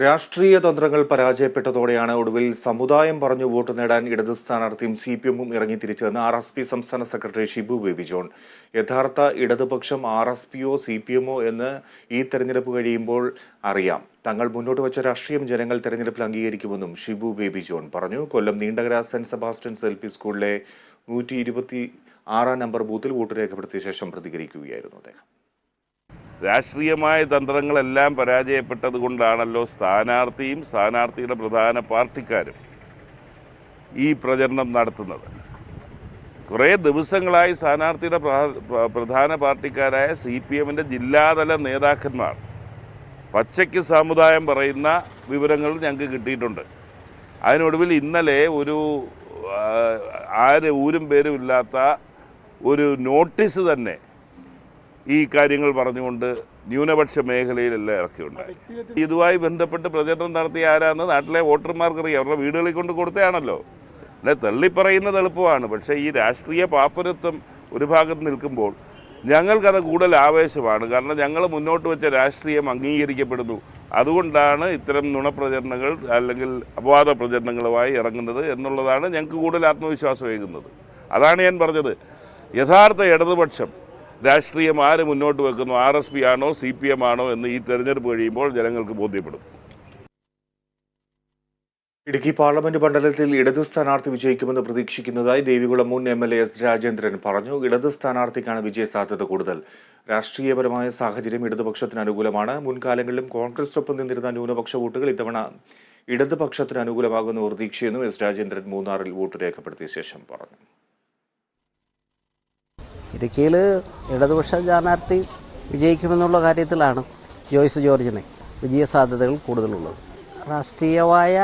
രാഷ്ട്രീയ തന്ത്രങ്ങൾ പരാജയപ്പെട്ടതോടെയാണ് ഒടുവിൽ സമുദായം പറഞ്ഞു വോട്ട് നേടാൻ ഇടത് സ്ഥാനാർത്ഥിയും CPM-ഉം ഇറങ്ങിത്തിരിച്ചതെന്ന് RSP സംസ്ഥാന സെക്രട്ടറി ഷിബു ബേബി ജോൺ. യഥാർത്ഥ ഇടതുപക്ഷം RSP-യോ CPM-ഓ എന്ന് ഈ തെരഞ്ഞെടുപ്പ് കഴിയുമ്പോൾ അറിയാം. തങ്ങൾ മുന്നോട്ട് വച്ച രാഷ്ട്രീയം ജനങ്ങൾ തെരഞ്ഞെടുപ്പിൽ അംഗീകരിക്കുമെന്നും ഷിബു ബേബി ജോൺ പറഞ്ഞു. Kollam Neendakara saint Sebastian's LP സ്കൂളിലെ 126 നമ്പർ ബൂത്തിൽ വോട്ട് രേഖപ്പെടുത്തിയ ശേഷം പ്രതികരിക്കുകയായിരുന്നു അദ്ദേഹം. രാഷ്ട്രീയമായ തന്ത്രങ്ങളെല്ലാം പരാജയപ്പെട്ടത് കൊണ്ടാണല്ലോ സ്ഥാനാർത്ഥിയും സ്ഥാനാർത്ഥിയുടെ പ്രധാന പാർട്ടിക്കാരും ഈ പ്രചരണം നടത്തുന്നത്. കുറേ ദിവസങ്ങളായി സ്ഥാനാർത്ഥിയുടെ പ്രധാന പാർട്ടിക്കാരായ CPM-ൻ്റെ ജില്ലാതല നേതാക്കന്മാർ പച്ചയ്ക്ക് സമുദായം പറയുന്ന വിവരങ്ങൾ ഞങ്ങൾക്ക് കിട്ടിയിട്ടുണ്ട്. അതിനൊടുവിൽ ഇന്നലെ ഒരു ഊരും പേരും ഇല്ലാത്ത ഒരു നോട്ടീസ് തന്നെ ഈ കാര്യങ്ങൾ പറഞ്ഞുകൊണ്ട് ന്യൂനപക്ഷ മേഖലയിലെല്ലാം ഇറക്കിയുണ്ടായി. ഇതുമായി ബന്ധപ്പെട്ട് പ്രചരണം നടത്തിയ ആരാന്ന് നാട്ടിലെ വോട്ടർമാർക്കറിയാം. അവരുടെ വീടുകളിൽ കൊണ്ട് കൊടുത്തതാണല്ലോ. അല്ലെ, തള്ളിപ്പറയുന്നത് എളുപ്പമാണ്. പക്ഷേ ഈ രാഷ്ട്രീയ പാപ്പരത്വം ഒരു ഭാഗത്ത് നിൽക്കുമ്പോൾ ഞങ്ങൾക്കത് കൂടുതൽ ആവേശമാണ്. കാരണം ഞങ്ങൾ മുന്നോട്ട് വെച്ച രാഷ്ട്രീയം അംഗീകരിക്കപ്പെടുന്നു. അതുകൊണ്ടാണ് ഇത്തരം നുണപ്രചരണങ്ങൾ അല്ലെങ്കിൽ അപവാദ പ്രചരണങ്ങളുമായി ഇറങ്ങുന്നത് എന്നുള്ളതാണ് ഞങ്ങൾക്ക് കൂടുതൽ ആത്മവിശ്വാസമേകുന്നത്. അതാണ് ഞാൻ പറഞ്ഞത്. യഥാർത്ഥ ഇടതുപക്ഷം രാഷ്ട്രീയം ആര് മുന്നോട്ട് വെക്കുന്നു, RSP ആണോ CPM ആണോ എന്ന് ഈ തെരഞ്ഞെടുപ്പ് കഴിയുമ്പോൾ ജനങ്ങൾക്ക് ബോധ്യപ്പെടും. ഇടുക്കി പാർലമെന്റ് മണ്ഡലത്തിൽ ഇടതു സ്ഥാനാർത്ഥി വിജയിക്കുമെന്ന് പ്രതീക്ഷിക്കുന്നതായി ദേവികുളം മുൻ MLA S. രാജേന്ദ്രൻ പറഞ്ഞു. ഇടതു സ്ഥാനാർത്ഥിക്കാണ് വിജയസാധ്യത കൂടുതൽ. രാഷ്ട്രീയപരമായ സാഹചര്യം ഇടതുപക്ഷത്തിന് അനുകൂലമാണ്. മുൻകാലങ്ങളിലും കോൺഗ്രസിനൊപ്പം നിന്നിരുന്ന ന്യൂനപക്ഷ വോട്ടുകൾ ഇത്തവണ ഇടതുപക്ഷത്തിന് അനുകൂലമാകുന്ന പ്രതീക്ഷയെന്നും S. രാജേന്ദ്രൻ മൂന്നാറിൽ വോട്ട് രേഖപ്പെടുത്തിയ ശേഷം പറഞ്ഞു. ഇടുക്കിയിൽ ഇടതുപക്ഷ സ്ഥാനാർത്ഥി വിജയിക്കുമെന്നുള്ള കാര്യത്തിലാണ് ജോയ്സ് ജോർജിന് വിജയസാധ്യതകൾ കൂടുതലുള്ളത്. രാഷ്ട്രീയമായ